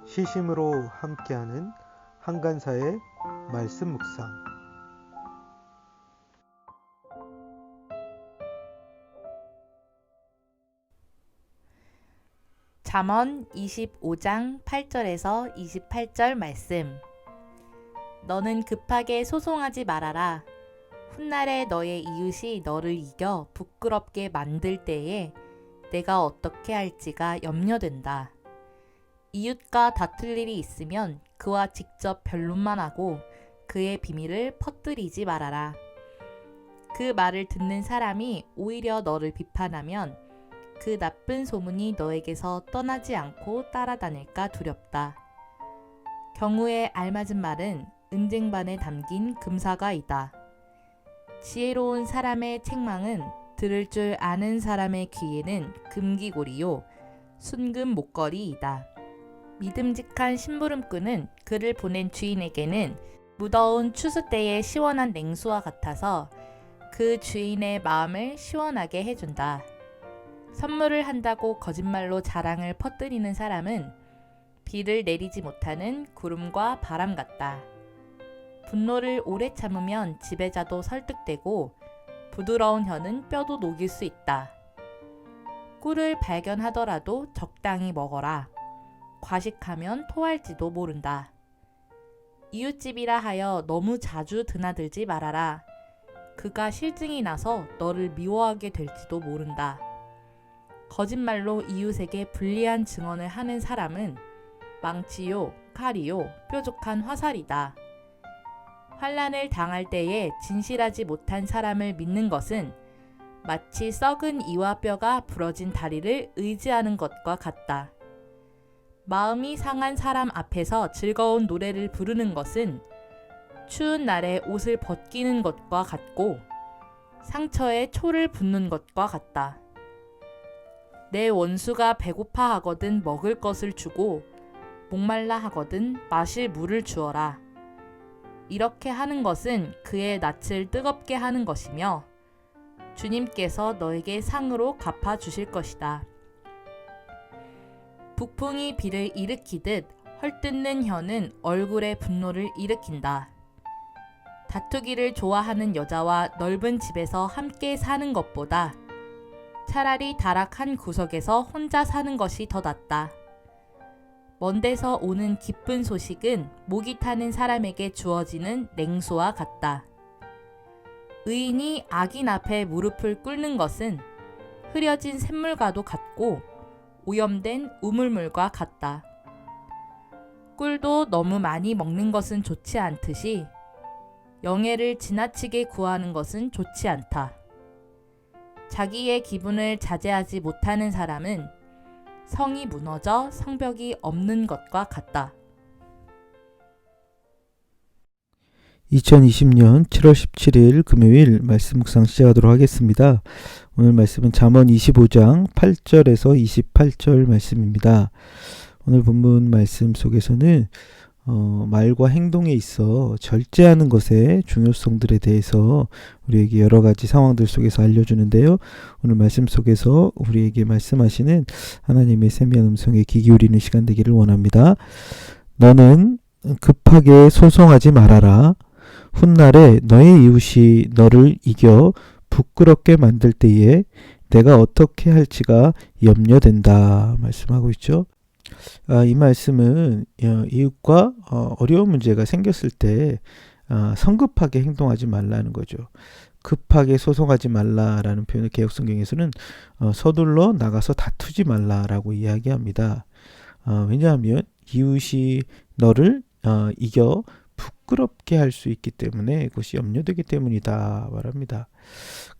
시심으로 함께하는 한간사의 말씀 묵상. 잠언 25장 8절에서 28절 말씀. 너는 급하게 소송하지 말아라. 훗날에 너의 이웃이 너를 이겨 부끄럽게 만들 때에 내가 어떻게 할지가 염려된다. 이웃과 다툴 일이 있으면 그와 직접 변론만 하고 그의 비밀을 퍼뜨리지 말아라. 그 말을 듣는 사람이 오히려 너를 비판하면 그 나쁜 소문이 너에게서 떠나지 않고 따라다닐까 두렵다. 경우에 알맞은 말은 은쟁반에 담긴 금사과이다. 지혜로운 사람의 책망은 들을 줄 아는 사람의 귀에는 금기고리요 순금 목걸이이다. 믿음직한 심부름꾼은 그를 보낸 주인에게는 무더운 추수 때의 시원한 냉수와 같아서 그 주인의 마음을 시원하게 해준다. 선물을 한다고 거짓말로 자랑을 퍼뜨리는 사람은 비를 내리지 못하는 구름과 바람 같다. 분노를 오래 참으면 지배자도 설득되고 부드러운 혀는 뼈도 녹일 수 있다. 꿀을 발견하더라도 적당히 먹어라. 과식하면 토할지도 모른다. 이웃집이라 하여 너무 자주 드나들지 말아라. 그가 실증이 나서 너를 미워하게 될지도 모른다. 거짓말로 이웃에게 불리한 증언을 하는 사람은 망치요, 칼이요, 뾰족한 화살이다. 환난을 당할 때에 진실하지 못한 사람을 믿는 것은 마치 썩은 이와 뼈가 부러진 다리를 의지하는 것과 같다. 마음이 상한 사람 앞에서 즐거운 노래를 부르는 것은 추운 날에 옷을 벗기는 것과 같고 상처에 초를 붓는 것과 같다. 내 원수가 배고파 하거든 먹을 것을 주고 목말라 하거든 마실 물을 주어라. 이렇게 하는 것은 그의 낯을 뜨겁게 하는 것이며 주님께서 너에게 상으로 갚아 주실 것이다. 북풍이 비를 일으키듯 헐뜯는 혀는 얼굴에 분노를 일으킨다. 다투기를 좋아하는 여자와 넓은 집에서 함께 사는 것보다 차라리 다락한 구석에서 혼자 사는 것이 더 낫다. 먼 데서 오는 기쁜 소식은 목이 타는 사람에게 주어지는 냉수와 같다. 의인이 악인 앞에 무릎을 꿇는 것은 흐려진 샘물과도 같고 오염된 우물물과 같다. 꿀도 너무 많이 먹는 것은 좋지 않듯이 영예를 지나치게 구하는 것은 좋지 않다. 자기의 기분을 자제하지 못하는 사람은 성이 무너져 성벽이 없는 것과 같다. 2020년 7월 17일 금요일 말씀 묵상 시작하도록 하겠습니다. 오늘 말씀은 잠언 25장 8절에서 28절 말씀입니다. 오늘 본문 말씀 속에서는 말과 행동에 있어 절제하는 것의 중요성들에 대해서 우리에게 여러 가지 상황들 속에서 알려주는데요. 오늘 말씀 속에서 우리에게 말씀하시는 하나님의 세미한 음성에 귀 기울이는 시간 되기를 원합니다. 너는 급하게 소송하지 말아라. 훗날에 너의 이웃이 너를 이겨 부끄럽게 만들 때에 내가 어떻게 할지가 염려된다 말씀하고 있죠. 이 말씀은 이웃과 어려운 문제가 생겼을 때 성급하게 행동하지 말라는 거죠. 급하게 소송하지 말라라는 표현을 개역성경에서는 서둘러 나가서 다투지 말라라고 이야기합니다. 왜냐하면 이웃이 너를 이겨 부끄럽게 할 수 있기 때문에 그것이 염려되기 때문이다 말합니다.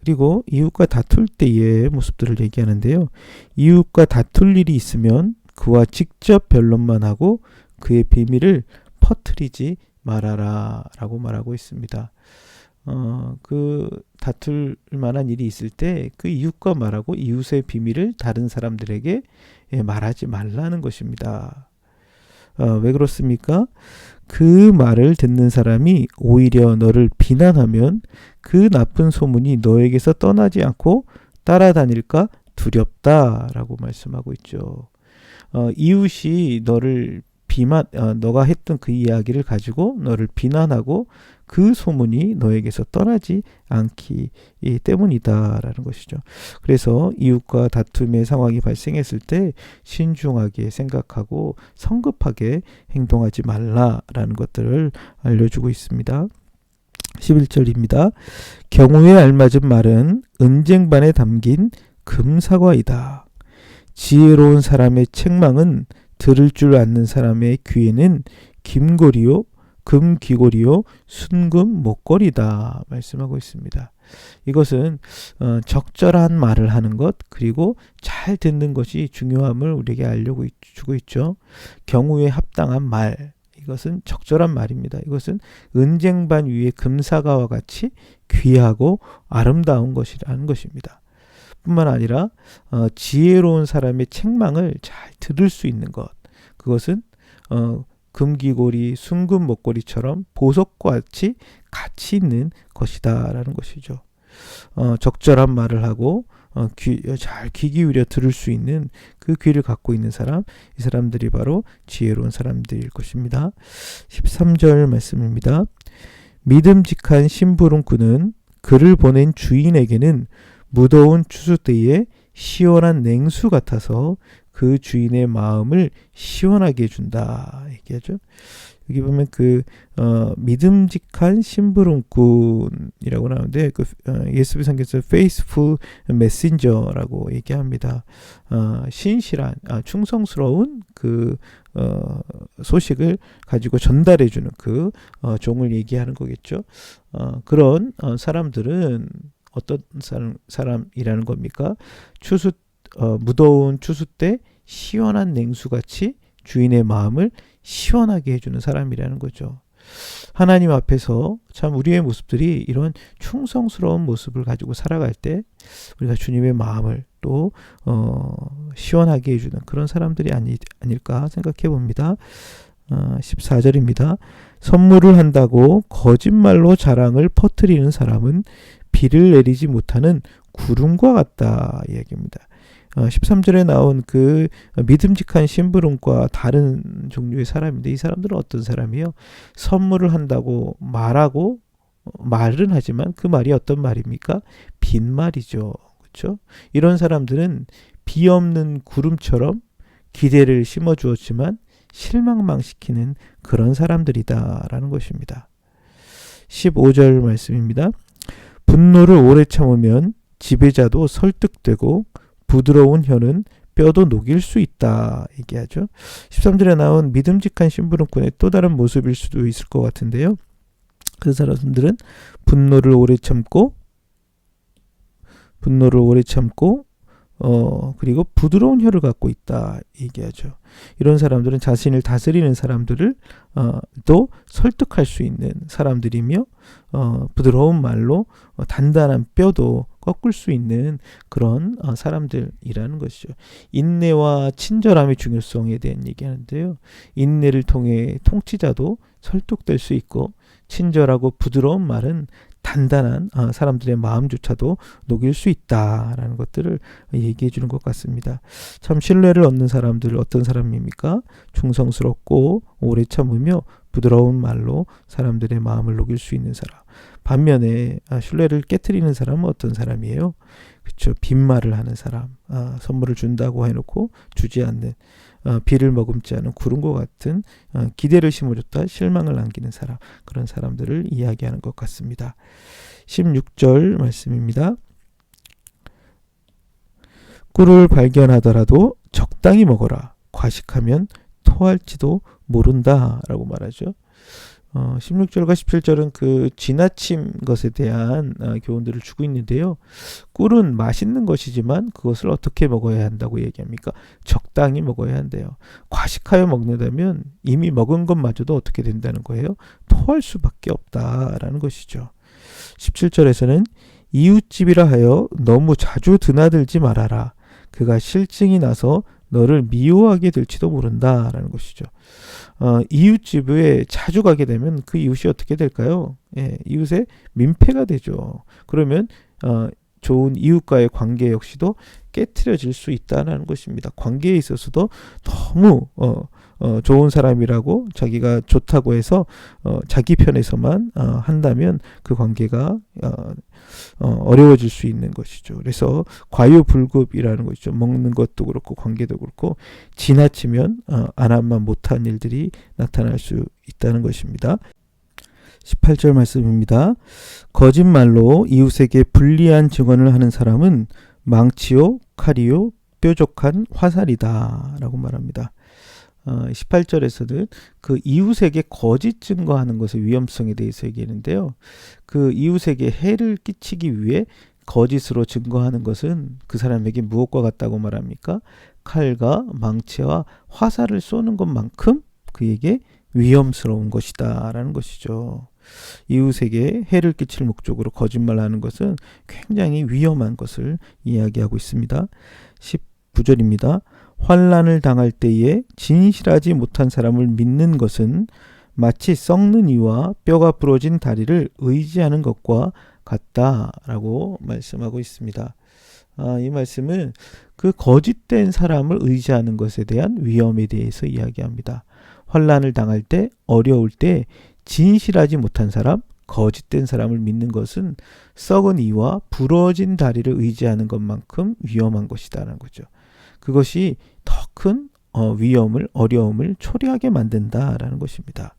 그리고 이웃과 다툴 때의 모습들을 얘기하는데요. 이웃과 다툴 일이 있으면 그와 직접 변론만 하고 그의 비밀을 퍼뜨리지 말아라 라고 말하고 있습니다. 그 다툴 만한 일이 있을 때 그 이웃과 말하고 이웃의 비밀을 다른 사람들에게 말하지 말라는 것입니다. 왜 그렇습니까? 그 말을 듣는 사람이 오히려 너를 비난하면 그 나쁜 소문이 너에게서 떠나지 않고 따라다닐까 두렵다라고 말씀하고 있죠. 이웃이 너를 너가 했던 그 이야기를 가지고 너를 비난하고 그 소문이 너에게서 떠나지 않기 때문이다라는 것이죠. 그래서 이웃과 다툼의 상황이 발생했을 때 신중하게 생각하고 성급하게 행동하지 말라라는 것들을 알려주고 있습니다. 11절입니다. 경우에 알맞은 말은 은쟁반에 담긴 금사과이다. 지혜로운 사람의 책망은 들을 줄 아는 사람의 귀에는 금귀고리요 순금 목걸이다 말씀하고 있습니다. 이것은 적절한 말을 하는 것 그리고 잘 듣는 것이 중요함을 우리에게 알려주고 있죠. 경우에 합당한 말 이것은 적절한 말입니다. 이것은 은쟁반 위에 금사과와 같이 귀하고 아름다운 것이라는 것입니다. 뿐만 아니라 지혜로운 사람의 책망을 잘 들을 수 있는 것 그것은 금귀고리, 순금 목걸이처럼 보석과 같이 가치 있는 것이다 라는 것이죠. 적절한 말을 하고 잘 귀 기울여 들을 수 있는 그 귀를 갖고 있는 사람 이 사람들이 바로 지혜로운 사람들일 것입니다. 13절 말씀입니다. 믿음직한 심부름꾼은 그를 보낸 주인에게는 무더운 추수 때에 시원한 냉수 같아서 그 주인의 마음을 시원하게 해준다 얘기하죠. 여기 보면 믿음직한 심부름꾼이라고 나오는데 예수비 성경에서 faithful messenger라고 얘기합니다. 신실한 충성스러운 소식을 가지고 전달해주는 종을 얘기하는 거겠죠. 그런 사람들은 어떤 사람이라는 겁니까? 무더운 추수 때 시원한 냉수같이 주인의 마음을 시원하게 해주는 사람이라는 거죠. 하나님 앞에서 참 우리의 모습들이 이런 충성스러운 모습을 가지고 살아갈 때 우리가 주님의 마음을 또 시원하게 해주는 그런 사람들이 아닐까 생각해 봅니다. 14절입니다. 선물을 한다고 거짓말로 자랑을 퍼뜨리는 사람은 비를 내리지 못하는 구름과 같다 이야기입니다. 13절에 나온 믿음직한 심부름과 다른 종류의 사람인데 이 사람들은 어떤 사람이에요? 선물을 한다고 말은 하지만 그 말이 어떤 말입니까? 빈말이죠. 그렇죠? 이런 사람들은 비 없는 구름처럼 기대를 심어 주었지만 실망만 시키는 그런 사람들이다라는 것입니다. 15절 말씀입니다. 분노를 오래 참으면 지배자도 설득되고 부드러운 혀는 뼈도 녹일 수 있다 얘기하죠. 13절에 나온 믿음직한 심부름꾼의 또 다른 모습일 수도 있을 것 같은데요. 그 사람들은 분노를 오래 참고 그리고 부드러운 혀를 갖고 있다 얘기하죠. 이런 사람들은 자신을 다스리는 사람들을 또 설득할 수 있는 사람들이며 부드러운 말로 단단한 뼈도 꺾을 수 있는 그런 사람들이라는 것이죠. 인내와 친절함의 중요성에 대한 얘기하는데요. 인내를 통해 통치자도 설득될 수 있고 친절하고 부드러운 말은 단단한 사람들의 마음조차도 녹일 수 있다라는 것들을 얘기해 주는 것 같습니다. 참 신뢰를 얻는 사람들은 어떤 사람입니까? 충성스럽고 오래 참으며 부드러운 말로 사람들의 마음을 녹일 수 있는 사람. 반면에 신뢰를 깨트리는 사람은 어떤 사람이에요? 그렇죠. 빈말을 하는 사람. 선물을 준다고 해놓고 주지 않는 비를 머금지 않은 구름과 같은 기대를 심어줬다 실망을 안기는 사람 그런 사람들을 이야기하는 것 같습니다. 16절 말씀입니다. 꿀을 발견하더라도 적당히 먹어라. 과식하면 토할지도 모른다 라고 말하죠. 16절과 17절은 지나친 것에 대한 교훈들을 주고 있는데요. 꿀은 맛있는 것이지만 그것을 어떻게 먹어야 한다고 얘기합니까? 적당히 먹어야 한대요. 과식하여 먹는다면 이미 먹은 것마저도 어떻게 된다는 거예요? 토할 수밖에 없다라는 것이죠. 17절에서는 이웃집이라 하여 너무 자주 드나들지 말아라. 그가 실증이 나서 너를 미워하게 될지도 모른다라는 것이죠. 이웃집에 자주 가게 되면 그 이웃이 어떻게 될까요? 이웃의 민폐가 되죠. 그러면 좋은 이웃과의 관계 역시도 깨트려질 수 있다는 것입니다. 관계에 있어서도 너무 좋은 사람이라고 자기가 좋다고 해서 자기 편에서만 한다면 그 관계가 어려워질 수 있는 것이죠. 그래서 과유불급이라는 것이죠. 먹는 것도 그렇고 관계도 그렇고 지나치면 안 하면 못한 일들이 나타날 수 있다는 것입니다. 18절 말씀입니다. 거짓말로 이웃에게 불리한 증언을 하는 사람은 망치요 칼이요 뾰족한 화살이다 라고 말합니다. 18절에서는 그 이웃에게 거짓 증거하는 것의 위험성에 대해서 얘기하는데요. 그 이웃에게 해를 끼치기 위해 거짓으로 증거하는 것은 그 사람에게 무엇과 같다고 말합니까? 칼과 망치와 화살을 쏘는 것만큼 그에게 위험스러운 것이다 라는 것이죠. 이웃에게 해를 끼칠 목적으로 거짓말하는 것은 굉장히 위험한 것을 이야기하고 있습니다. 19절입니다. 환난을 당할 때에 진실하지 못한 사람을 믿는 것은 마치 썩는 이와 뼈가 부러진 다리를 의지하는 것과 같다라고 말씀하고 있습니다. 이 말씀은 그 거짓된 사람을 의지하는 것에 대한 위험에 대해서 이야기합니다. 환난을 당할 때, 어려울 때 진실하지 못한 사람, 거짓된 사람을 믿는 것은 썩은 이와 부러진 다리를 의지하는 것만큼 위험한 것이다라는 거죠. 그것이 더 큰 위험을, 어려움을 초래하게 만든다라는 것입니다.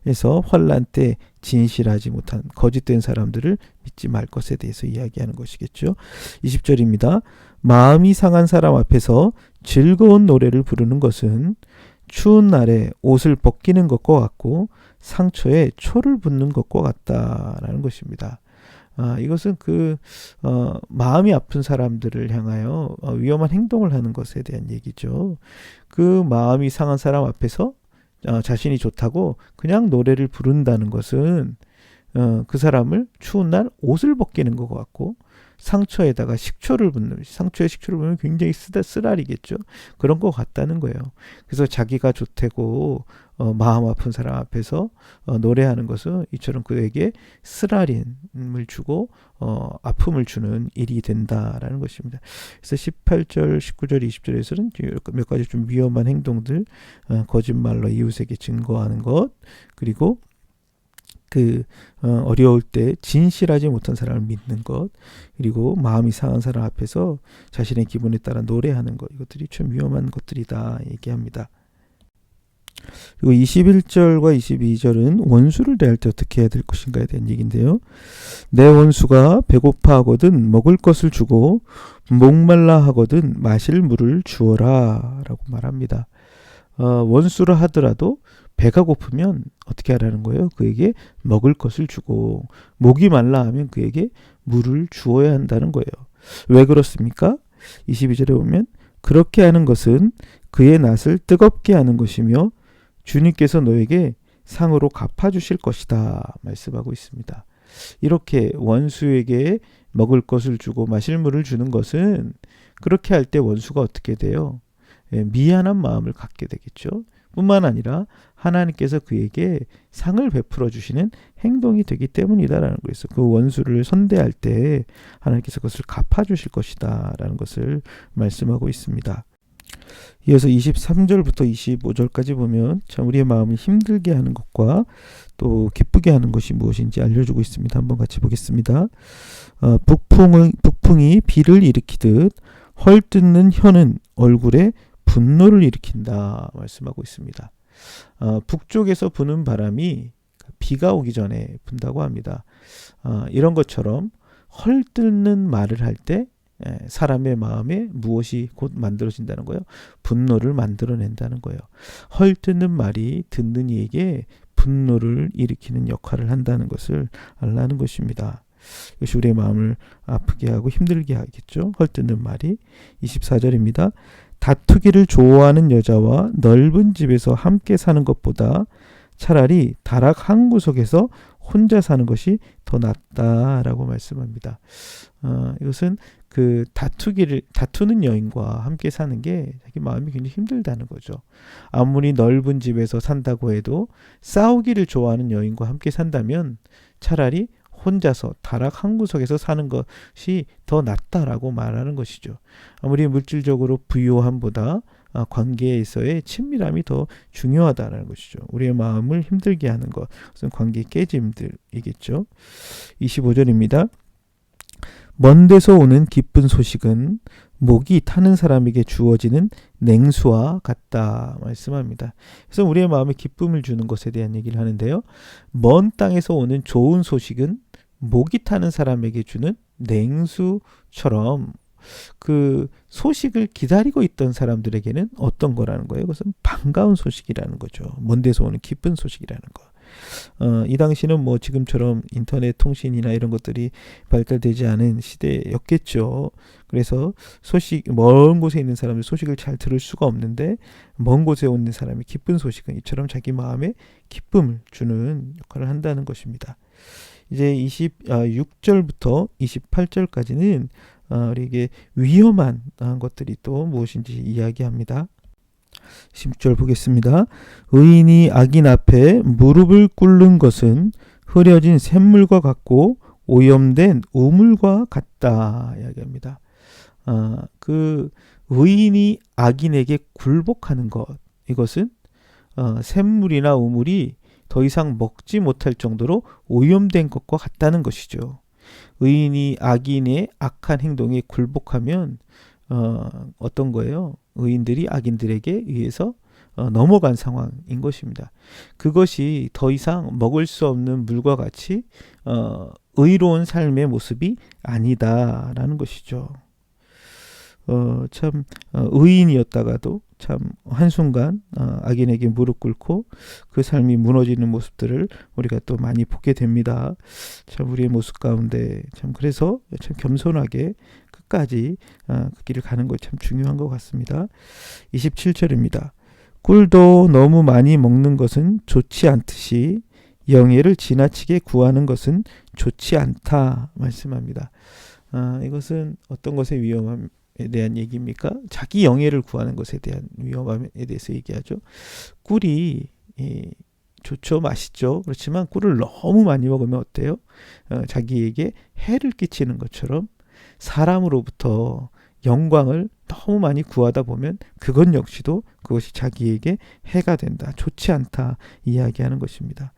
그래서 환난 때 진실하지 못한 거짓된 사람들을 믿지 말 것에 대해서 이야기하는 것이겠죠. 20절입니다. 마음이 상한 사람 앞에서 즐거운 노래를 부르는 것은 추운 날에 옷을 벗기는 것과 같고 상처에 초를 붓는 것과 같다라는 것입니다. 이것은 마음이 아픈 사람들을 향하여 위험한 행동을 하는 것에 대한 얘기죠. 그 마음이 상한 사람 앞에서 자신이 좋다고 그냥 노래를 부른다는 것은 그 사람을 추운 날 옷을 벗기는 것 같고 상처에다가 식초를 붓는, 상처에 식초를 붓으면 굉장히 쓰라리겠죠. 그런 것 같다는 거예요. 그래서 자기가 좋다고 마음 아픈 사람 앞에서 노래하는 것은 이처럼 그에게 쓰라림을 주고 아픔을 주는 일이 된다라는 것입니다. 그래서 18절, 19절, 20절에서는 몇 가지 좀 위험한 행동들, 거짓말로 이웃에게 증거하는 것, 그리고 어려울 때 진실하지 못한 사람을 믿는 것, 그리고 마음이 상한 사람 앞에서 자신의 기분에 따라 노래하는 것, 이것들이 좀 위험한 것들이다 얘기합니다. 그리고 21절과 22절은 원수를 대할 때 어떻게 해야 될 것인가에 대한 얘기인데요. 내 원수가 배고파 하거든 먹을 것을 주고 목말라 하거든 마실 물을 주어라 라고 말합니다. 원수를 하더라도 배가 고프면 어떻게 하라는 거예요? 그에게 먹을 것을 주고 목이 말라 하면 그에게 물을 주어야 한다는 거예요. 왜 그렇습니까? 22절에 보면 그렇게 하는 것은 그의 낯을 뜨겁게 하는 것이며 주님께서 너에게 상으로 갚아주실 것이다 말씀하고 있습니다. 이렇게 원수에게 먹을 것을 주고 마실 물을 주는 것은 그렇게 할 때 원수가 어떻게 돼요? 미안한 마음을 갖게 되겠죠. 뿐만 아니라 하나님께서 그에게 상을 베풀어 주시는 행동이 되기 때문이다라는 거였어요. 그 원수를 선대할 때 하나님께서 그것을 갚아주실 것이다 라는 것을 말씀하고 있습니다. 이어서 23절부터 25절까지 보면 참 우리의 마음을 힘들게 하는 것과 또 기쁘게 하는 것이 무엇인지 알려주고 있습니다. 한번 같이 보겠습니다. 북풍이 비를 일으키듯 헐뜯는 혀는 얼굴에 분노를 일으킨다 말씀하고 있습니다. 북쪽에서 부는 바람이 비가 오기 전에 분다고 합니다. 이런 것처럼 헐뜯는 말을 할 때 사람의 마음에 무엇이 곧 만들어진다는 거예요? 분노를 만들어낸다는 거예요. 헐뜯는 말이 듣는 이에게 분노를 일으키는 역할을 한다는 것을 알라는 것입니다. 이것이 우리의 마음을 아프게 하고 힘들게 하겠죠. 헐뜯는 말이. 24절입니다. 다투기를 좋아하는 여자와 넓은 집에서 함께 사는 것보다 차라리 다락 한 구석에서 혼자 사는 것이 더 낫다라고 말씀합니다. 이것은 다투는 여인과 함께 사는 게 자기 마음이 굉장히 힘들다는 거죠. 아무리 넓은 집에서 산다고 해도 싸우기를 좋아하는 여인과 함께 산다면 차라리 혼자서 다락 한 구석에서 사는 것이 더 낫다라고 말하는 것이죠. 아무리 물질적으로 부유함보다 관계에서의 친밀함이 더 중요하다는 것이죠. 우리의 마음을 힘들게 하는 것, 그것은 관계 깨짐들이겠죠. 25절입니다. 먼 데서 오는 기쁜 소식은 목이 타는 사람에게 주어지는 냉수와 같다 말씀합니다. 그래서 우리의 마음에 기쁨을 주는 것에 대한 얘기를 하는데요. 먼 땅에서 오는 좋은 소식은 목이 타는 사람에게 주는 냉수처럼 그 소식을 기다리고 있던 사람들에게는 어떤 거라는 거예요? 그것은 반가운 소식이라는 거죠. 먼 데서 오는 기쁜 소식이라는 거. 이 당시는 뭐 지금처럼 인터넷 통신이나 이런 것들이 발달되지 않은 시대였겠죠. 그래서 먼 곳에 있는 사람들 소식을 잘 들을 수가 없는데 먼 곳에 있는 사람이 기쁜 소식은 이처럼 자기 마음에 기쁨을 주는 역할을 한다는 것입니다. 이제 26절부터 28절까지는 우리에게 위험한 것들이 또 무엇인지 이야기합니다. 10절 보겠습니다. 의인이 악인 앞에 무릎을 꿇는 것은 흐려진 샘물과 같고 오염된 우물과 같다 이야기합니다. 그 의인이 악인에게 굴복하는 것, 이것은 샘물이나 우물이 더 이상 먹지 못할 정도로 오염된 것과 같다는 것이죠. 의인이 악인의 악한 행동에 굴복하면 어떤 거예요? 의인들이 악인들에게 의해서 넘어간 상황인 것입니다. 그것이 더 이상 먹을 수 없는 물과 같이 의로운 삶의 모습이 아니다라는 것이죠. 참 의인이었다가도 참 한순간 악인에게 무릎 꿇고 그 삶이 무너지는 모습들을 우리가 또 많이 보게 됩니다. 참 우리의 모습 가운데 참 그래서 참 겸손하게 끝까지 그 길을 가는 것 참 중요한 것 같습니다. 27절입니다. 꿀도 너무 많이 먹는 것은 좋지 않듯이 영예를 지나치게 구하는 것은 좋지 않다 말씀합니다. 이것은 어떤 것의 위험함에 대한 얘기입니까? 자기 영예를 구하는 것에 대한 위험함에 대해서 얘기하죠. 꿀이 좋죠, 맛있죠. 그렇지만 꿀을 너무 많이 먹으면 어때요? 자기에게 해를 끼치는 것처럼 사람으로부터 영광을 너무 많이 구하다 보면 그것 역시도 그것이 자기에게 해가 된다, 좋지 않다 이야기하는 것입니다.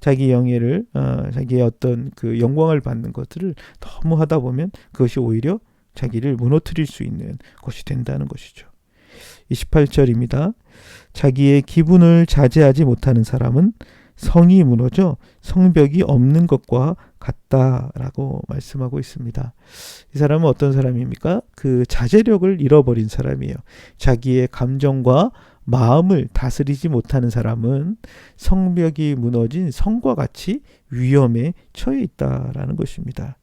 자기 영예를 자기의 어떤 그 영광을 받는 것들을 너무 하다 보면 그것이 오히려 자기를 무너뜨릴 수 있는 것이 된다는 것이죠. 28절입니다. 자기의 기분을 자제하지 못하는 사람은 성이 무너져 성벽이 없는 것과 같다라고 말씀하고 있습니다. 이 사람은 어떤 사람입니까? 그 자제력을 잃어버린 사람이에요. 자기의 감정과 마음을 다스리지 못하는 사람은 성벽이 무너진 성과 같이 위험에 처해 있다라는 것입니다.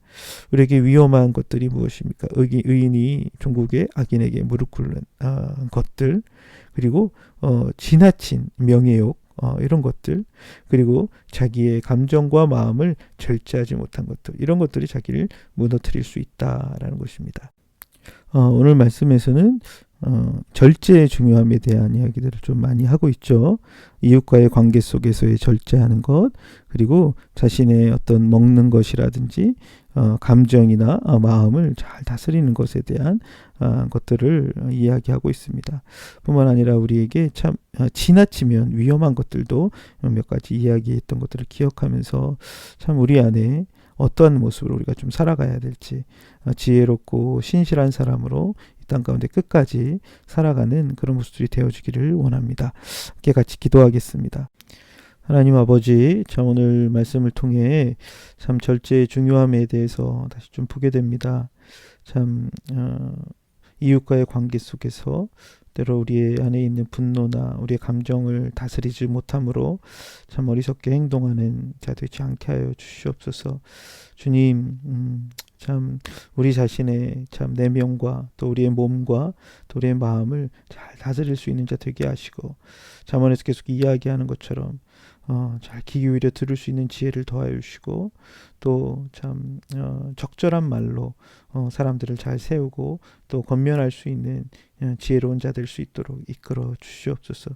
우리에게 위험한 것들이 무엇입니까? 의인이 종국의 악인에게 무릎 꿇는 것들, 그리고 지나친 명예욕, 이런 것들, 그리고 자기의 감정과 마음을 절제하지 못한 것들, 이런 것들이 자기를 무너뜨릴 수 있다라는 것입니다. 오늘 말씀에서는 절제의 중요함에 대한 이야기들을 좀 많이 하고 있죠. 이웃과의 관계 속에서의 절제하는 것, 그리고 자신의 어떤 먹는 것이라든지 감정이나 마음을 잘 다스리는 것에 대한 것들을 이야기하고 있습니다. 뿐만 아니라 우리에게 참 지나치면 위험한 것들도 몇 가지 이야기했던 것들을 기억하면서 참 우리 안에 어떠한 모습으로 우리가 좀 살아가야 될지, 지혜롭고 신실한 사람으로 이 땅 가운데 끝까지 살아가는 그런 모습들이 되어주기를 원합니다. 함께 같이 기도하겠습니다. 하나님 아버지, 참 오늘 말씀을 통해 참 절제의 중요함에 대해서 다시 좀 보게 됩니다. 참 이웃과의 관계 속에서 때로 우리 안에 있는 분노나 우리의 감정을 다스리지 못함으로 참 어리석게 행동하는 자 되지 않게 하여 주시옵소서. 주님, 참 우리 자신의 참 내면과 또 우리의 몸과 또 우리의 마음을 잘 다스릴 수 있는 자 되게 하시고, 잠언에서 계속 이야기하는 것처럼 잘 귀 기울여 들을 수 있는 지혜를 더하여 주시고, 또 참 적절한 말로 사람들을 잘 세우고 또 권면할 수 있는 지혜로운 자 될 수 있도록 이끌어 주시옵소서.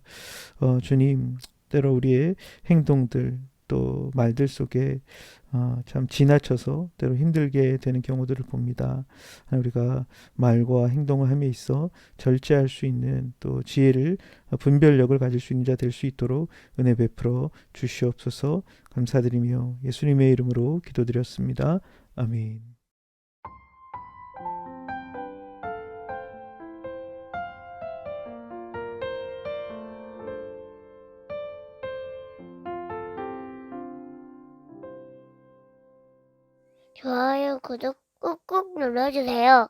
주님, 때로 우리의 행동들, 또 말들 속에 참 지나쳐서 때로 힘들게 되는 경우들을 봅니다. 우리가 말과 행동을 함에 있어 절제할 수 있는 또 지혜를 분별력을 가질 수 있는 자 될 수 있도록 은혜 베풀어 주시옵소서. 감사드리며 예수님의 이름으로 기도드렸습니다. 아멘. 좋아요, 구독 꾹꾹 눌러주세요.